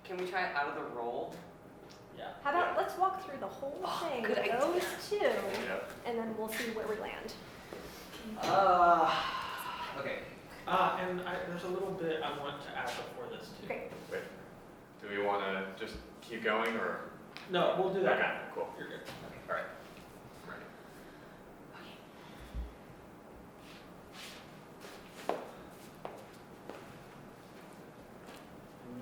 Can we try it out of the role? Yeah. How about let's walk through the whole thing with good those two, Yep. and then we'll see where we land. Okay. And there's a little bit I want to add before this too. Okay. Wait, do we want to just keep going or? No, we'll do that. Okay, cool. You're good. All right. I'm ready.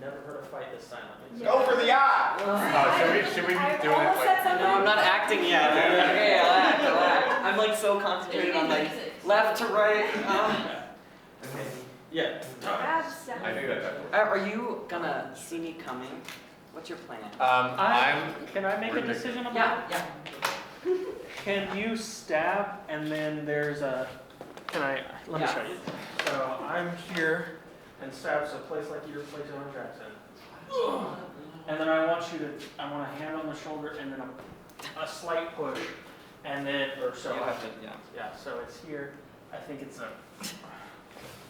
Never heard a fight this silently. Yeah. Go for the eye! I- Should we be I doing it almost said like? something. No, I'm not acting yet. Okay, I'll act. I'm like so concentrated on like left to right. Okay. Yeah. Absolutely. I knew that. Are you gonna see me coming? What's your plan? Can I make a decision about Yeah, that? yeah. Can you stab and then there's a, let me Yeah. show you. So I'm here and stab's a place like your place on Jackson. And then I want a hand on the shoulder and then a slight push. And then, or so. You have to, yeah. Yeah, so it's here. I think it's a,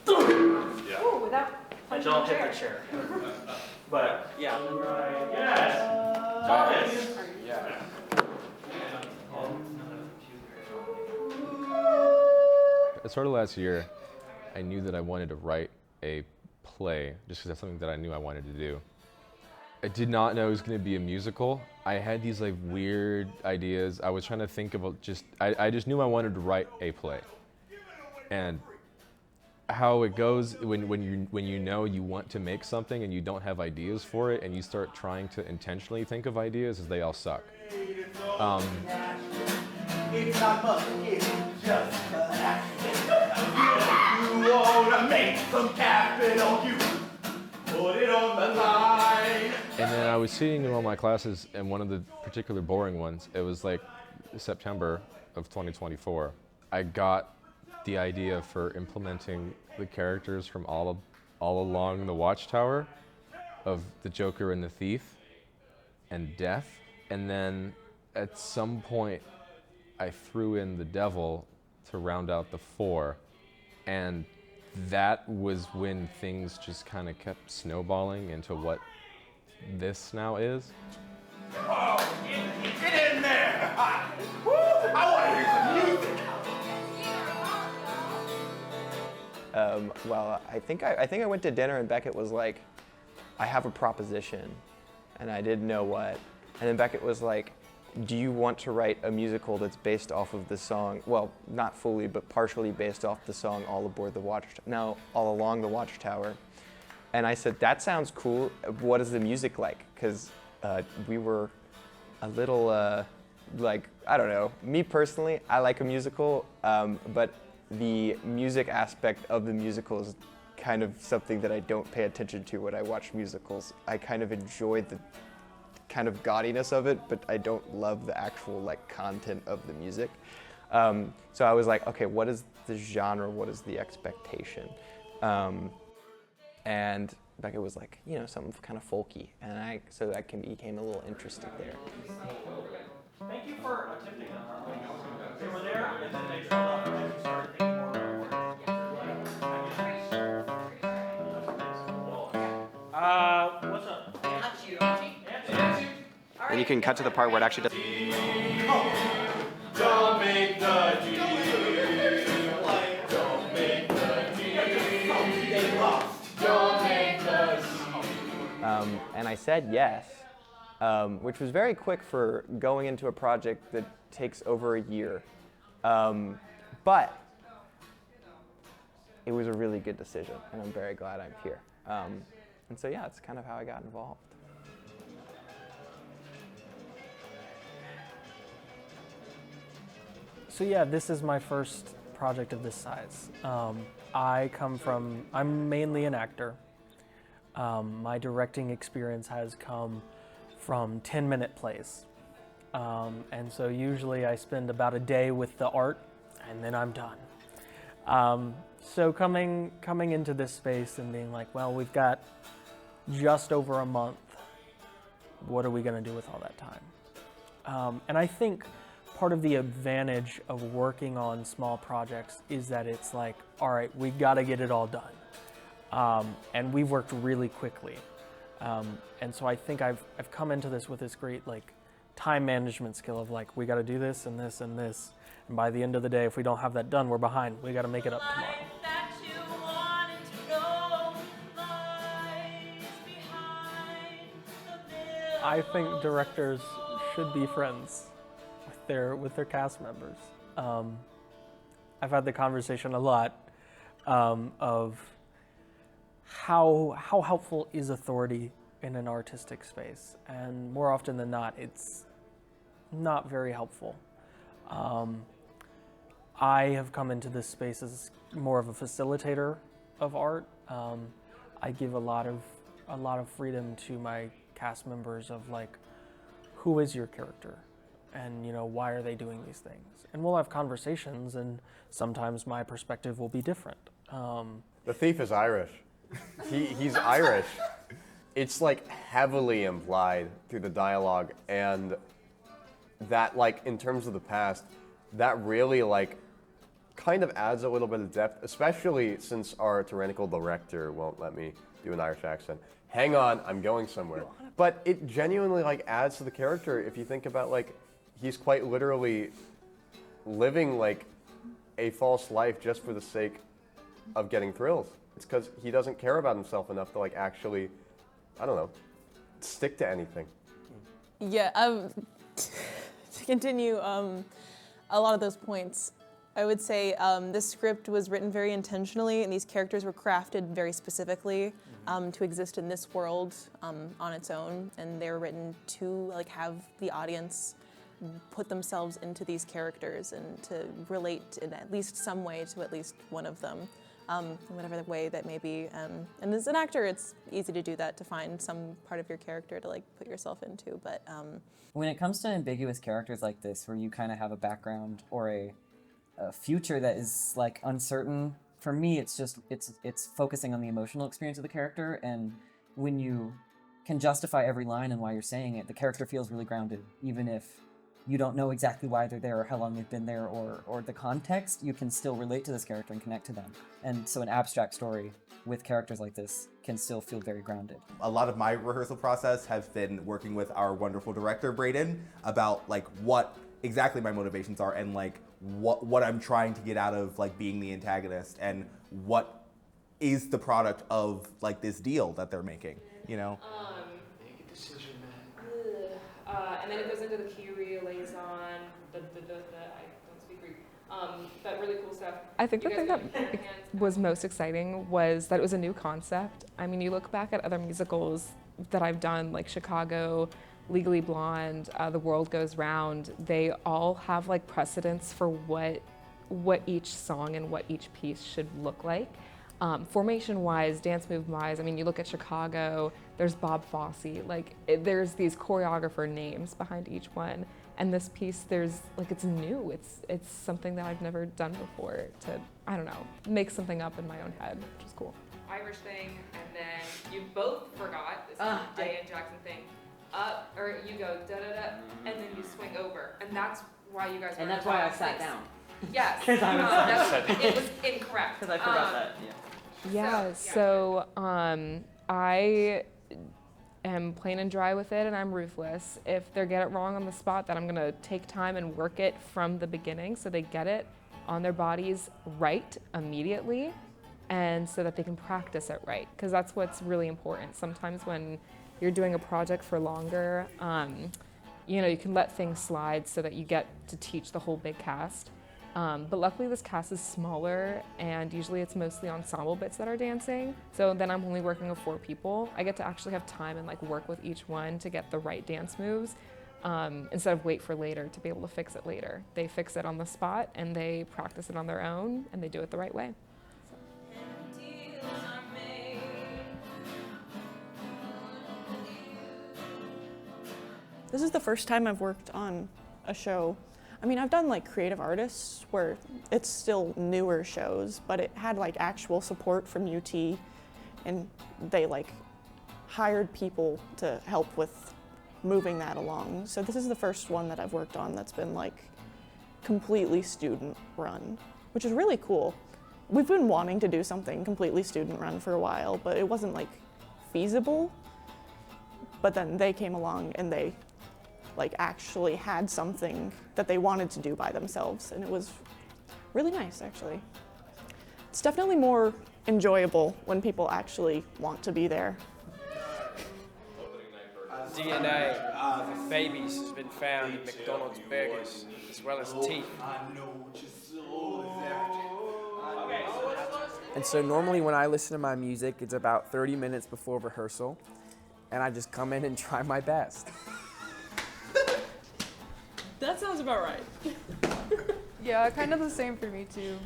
Yeah. Ooh, without I punching don't the hit chair. the chair. But, Yeah. right, yes, Thomas. Yeah. At the start of last year, I knew that I wanted to write a play, just because that's something that I knew I wanted to do. I did not know it was going to be a musical. I had these like weird ideas. I was trying to think of I just knew I wanted to write a play. And how it goes when you know you want to make something and you don't have ideas for it and you start trying to intentionally think of ideas is they all suck. It's not much, it's just an accident. You wanna make some capital, you put it on the line. And then I was sitting in all my classes, and one of the particular boring ones, it was like September of 2024. I got the idea for implementing the characters from all along the Watchtower of the Joker and the Thief and Death. And then at some point, I threw in the Devil to round out the four. And that was when things just kind of kept snowballing into what this now is. Oh, get in there! Woo, I want to hear some music. Well, I think I went to dinner and Beckett was like, I have a proposition, and I didn't know what. And then Beckett was like, do you want to write a musical that's based off of the song, well, not fully, but partially based off the song All Aboard the Watchtower, no, All Along the Watchtower. And I said, that sounds cool. What is the music like? Because we were a little, like, I don't know. Me personally, I like a musical, but the music aspect of the musical is kind of something that I don't pay attention to when I watch musicals. I kind of enjoy the kind of gaudiness of it, but I don't love the actual like content of the music. So I was like, okay, what is the genre? What is the expectation? And Becca was like, you know, something kind of folky, and so that became a little interesting there. Thank you for attempting that. They were there, and then they trailed off, and you started thinking more about it. What's up? And you can cut to the part where it actually does. Don't make the deal. Don't make the deal. Don't make the deal. And I said yes, which was very quick for going into a project that takes over a year. But it was a really good decision, and I'm very glad I'm here. And so yeah, that's kind of how I got involved. So yeah, this is my first project of this size. I'm mainly an actor. My directing experience has come from 10-minute plays. And so usually I spend about a day with the art and then I'm done. So coming into this space and being like, well, we've got just over a month. What are we gonna do with all that time? And I think part of the advantage of working on small projects is that it's like, all right, we gotta get it all done. And we've worked really quickly. And so I think I've come into this with this great like time management skill of like, we got to do this and this and this. And by the end of the day, if we don't have that done, we're behind. We got to make it up tomorrow. I think directors should be friends with their cast members. I've had the conversation a lot of how helpful is authority in an artistic space, and more often than not, it's not very helpful. I have come into this space as more of a facilitator of art. I give a lot of freedom to my cast members of like, who is your character, and why are they doing these things? And we'll have conversations, and sometimes my perspective will be different. The thief is Irish. He's Irish. It's like heavily implied through the dialogue, and that like in terms of the past, that really like kind of adds a little bit of depth, especially since our tyrannical director won't let me do an Irish accent. Hang on, I'm going somewhere. But it genuinely like adds to the character if you think about like he's quite literally living like a false life just for the sake of getting thrills. It's because he doesn't care about himself enough to like actually, I don't know, stick to anything. Yeah, to continue a lot of those points, I would say this script was written very intentionally, and these characters were crafted very specifically to exist in this world on its own, and they were written to like have the audience put themselves into these characters and to relate in at least some way to at least one of them, whatever the way that may be. And as an actor, it's easy to do that, to find some part of your character to like put yourself into. But when it comes to ambiguous characters like this, where you kind of have a background or a future that is like uncertain, for me, it's just it's focusing on the emotional experience of the character, and when you can justify every line and why you're saying it, the character feels really grounded, even if you don't know exactly why they're there or how long they've been there or the context. You can still relate to this character and connect to them. And so an abstract story with characters like this can still feel very grounded. A lot of my rehearsal process has been working with our wonderful director, Braden, about like what exactly my motivations are and like what I'm trying to get out of like being the antagonist and what is the product of like this deal that they're making, you know? Make a decision, man. And then it goes into the key liaison, I don't speak Greek, but really cool stuff. I think the thing that was most exciting was that it was a new concept. I mean, you look back at other musicals that I've done, like Chicago, Legally Blonde, The World Goes Round, they all have like precedents for what each song and what each piece should look like. Formation-wise, dance move-wise, I mean, you look at Chicago, there's Bob Fosse, like there's these choreographer names behind each one. And this piece, there's like, it's new, it's something that I've never done before to, I don't know, make something up in my own head, which is cool. Irish thing, and then you both forgot this Day and Jackson thing. Up, or you go da-da-da, and then you swing over. And that's why you guys were. And that's why I sat down. Yes. Because I was it was incorrect. Because I forgot that, Yeah, so I am plain and dry with it, and I'm ruthless. If they get it wrong on the spot, then I'm gonna take time and work it from the beginning so they get it on their bodies right immediately, and so that they can practice it right, because that's what's really important. Sometimes when you're doing a project for longer, you can let things slide so that you get to teach the whole big cast. But luckily this cast is smaller, and usually it's mostly ensemble bits that are dancing. So then I'm only working with 4 people. I get to actually have time and like work with each one to get the right dance moves, instead of wait for later to be able to fix it later. They fix it on the spot, and they practice it on their own, and they do it the right way. This is the first time I've worked on a show. I mean, I've done like creative artists where it's still newer shows, but it had like actual support from UT, and they like hired people to help with moving that along. So this is the first one that I've worked on that's been like completely student run, which is really cool. We've been wanting to do something completely student run for a while, but it wasn't like feasible. but then they came along and they like actually had something that they wanted to do by themselves, and it was really nice actually. It's definitely more enjoyable when people actually want to be there. DNA of babies has been found in McDonald's burgers, as well as teeth. And so normally when I listen to my music, it's about 30 minutes before rehearsal, and I just come in and try my best. That sounds about right. Yeah, kind of the same for me too.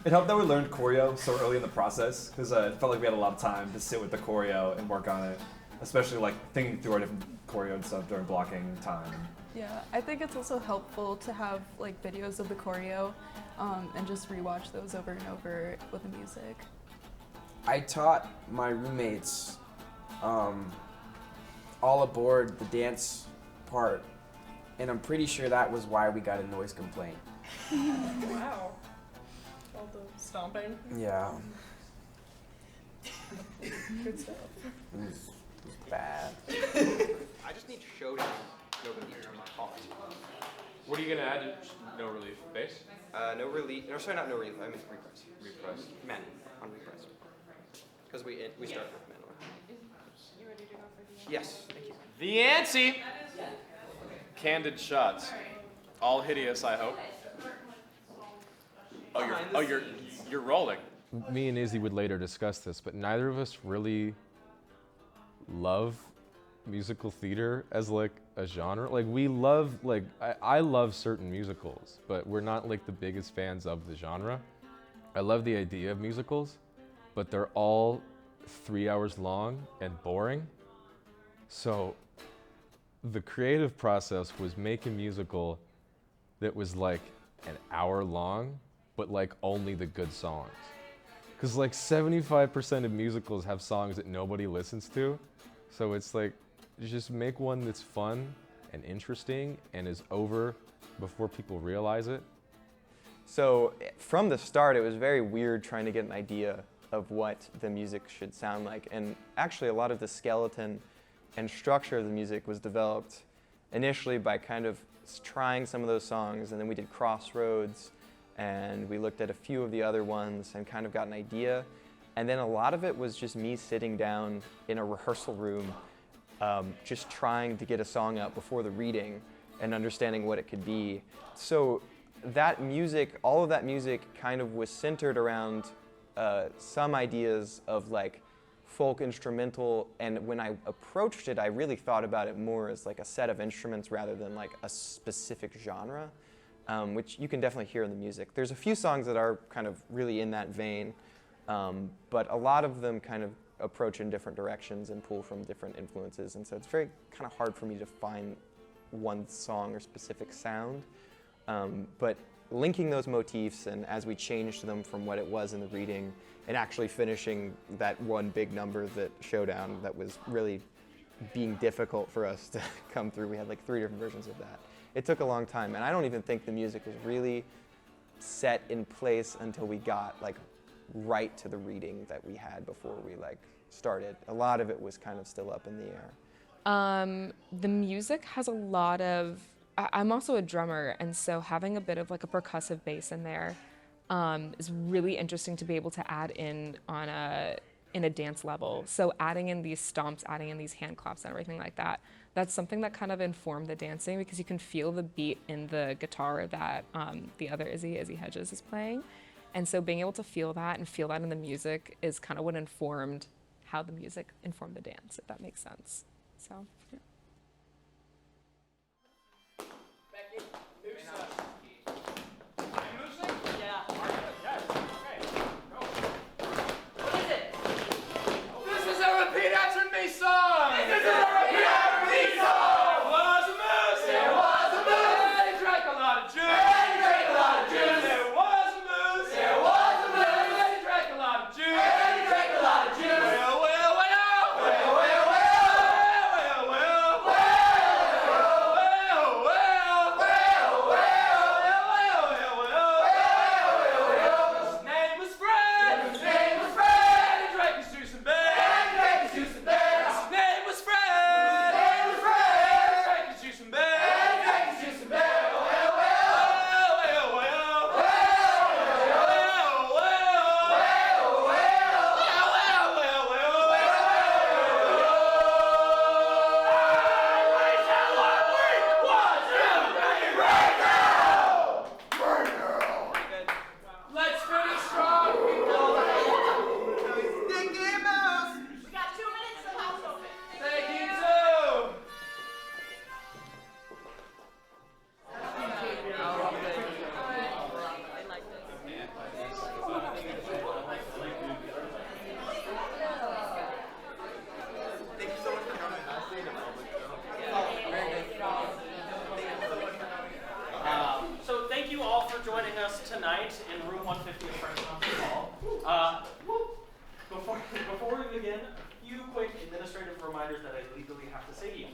It helped that we learned choreo so early in the process, because it felt like we had a lot of time to sit with the choreo and work on it, especially like thinking through our different choreo and stuff during blocking time. Yeah, I think it's also helpful to have like videos of the choreo and just rewatch those over and over with the music. I taught my roommates all aboard the dance part, and I'm pretty sure that was why we got a noise complaint. Wow. All the stomping. Yeah. Good stuff. It was bad. I just need showdown. No relief in my heart. What are you gonna add to no relief? Bass? No relief. No, sorry, not no relief. I mean repress. Repress. Men on repress. Because we start with men. You ready to go for the Yes, thank you. The ante! Candid shots. All hideous, I hope. You're rolling. Me and Izzy would later discuss this, but neither of us really love musical theater as like a genre. Like we love, like I love certain musicals, but we're not like the biggest fans of the genre. I love the idea of musicals, but they're all 3 hours long and boring. So the creative process was make a musical that was like an hour long, but like only the good songs. Because like 75% of musicals have songs that nobody listens to. So it's like, just make one that's fun and interesting and is over before people realize it. So from the start, it was very weird trying to get an idea of what the music should sound like. And actually a lot of the skeleton and structure of the music was developed initially by kind of trying some of those songs, and then we did Crossroads, and we looked at a few of the other ones and kind of got an idea. And then a lot of it was just me sitting down in a rehearsal room, just trying to get a song up before the reading and understanding what it could be. So that music, all of that music kind of was centered around some ideas of like folk instrumental, and when I approached it, I really thought about it more as like a set of instruments rather than like a specific genre, which you can definitely hear in the music. There's a few songs that are kind of really in that vein, but a lot of them kind of approach in different directions and pull from different influences, and so it's very kind of hard for me to find one song or specific sound. But linking those motifs, and as we changed them from what it was in the reading, and actually finishing that one big number, that showdown, that was really being difficult for us to come through. We had like 3 different versions of that. It took a long time, and I don't even think the music was really set in place until we got like right to the reading that we had before we like started. A lot of it was kind of still up in the air. The music has a lot of, I'm also a drummer, and so having a bit of like a percussive bass in there is really interesting to be able to add in on in a dance level. So adding in these stomps, adding in these hand claps and everything like that, that's something that kind of informed the dancing, because you can feel the beat in the guitar that the other Izzy Hedges is playing. And so being able to feel that and feel that in the music is kind of what informed how the music informed the dance, if that makes sense. So, yeah. Well, you all for joining us tonight in room 150 of French Concert Hall. Before we begin, a few quick administrative reminders that I legally have to say to you.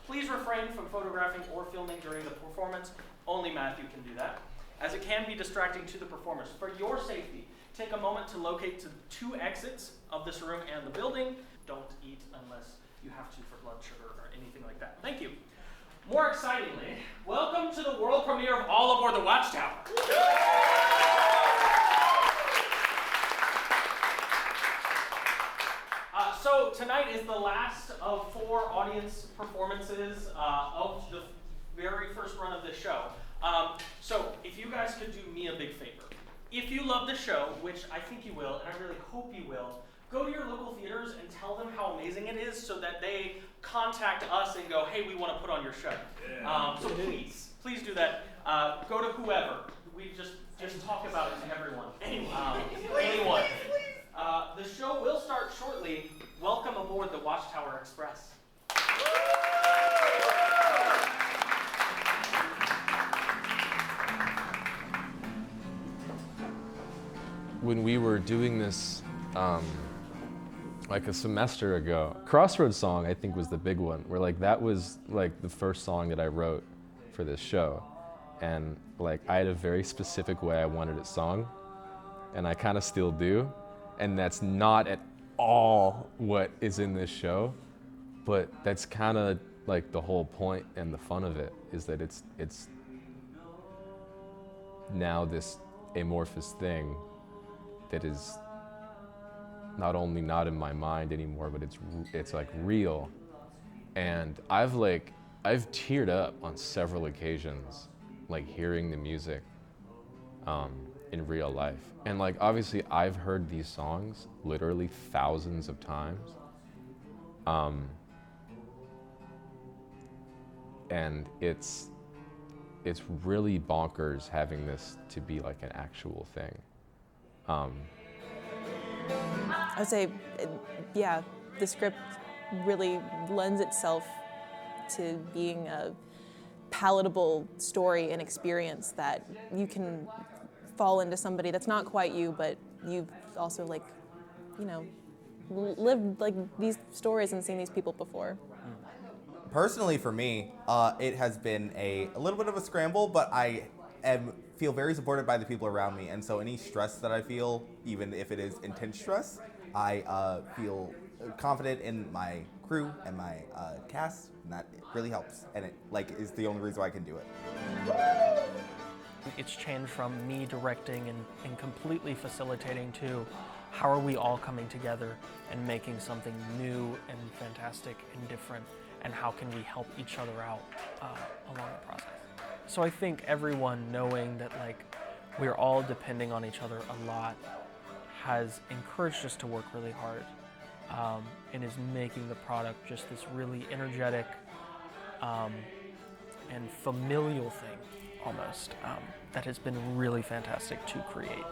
Please refrain from photographing or filming during the performance. Only Matthew can do that, as it can be distracting to the performers. For your safety, take a moment to locate the 2 exits of this room and the building. Don't eat unless you have to for blood sugar or anything like that. Thank you. More excitingly, welcome to the world premiere of All Aboard the Watchtower. So tonight is the last of 4 audience performances of the very first run of this show. So if you guys could do me a big favor. If you love the show, which I think you will, and I really hope you will, go to your local theaters and tell them how amazing it is so that they contact us and go, hey, we want to put on your show. So please do that. Go to whoever. We just talk about it to everyone. Anyone. The show will start shortly. Welcome aboard the Watchtower Express. When we were doing this like a semester ago, Crossroads song I think was the big one, where like that was like the first song that I wrote for this show. And like I had a very specific way I wanted it sung, and I kind of still do. And that's not at all what is in this show, but that's kind of like the whole point and the fun of it, is that it's now this amorphous thing that is not only not in my mind anymore, but it's like real. And I've teared up on several occasions, like hearing the music in real life. And like obviously I've heard these songs literally thousands of times. And it's really bonkers having this to be like an actual thing. I would say, yeah, the script really lends itself to being a palatable story and experience that you can fall into somebody that's not quite you, but you've also like, you know, lived like these stories and seen these people before. Personally, for me, it has been a little bit of a scramble, but I feel very supported by the people around me, and so any stress that I feel, even if it is intense stress, I feel confident in my crew and my cast, and that really helps, and it like is the only reason why I can do it. It's changed from me directing and completely facilitating to how are we all coming together and making something new and fantastic and different, and how can we help each other out along the process. So I think everyone knowing that like we're all depending on each other a lot has encouraged us to work really hard, and is making the product just this really energetic and familial thing almost, that has been really fantastic to create.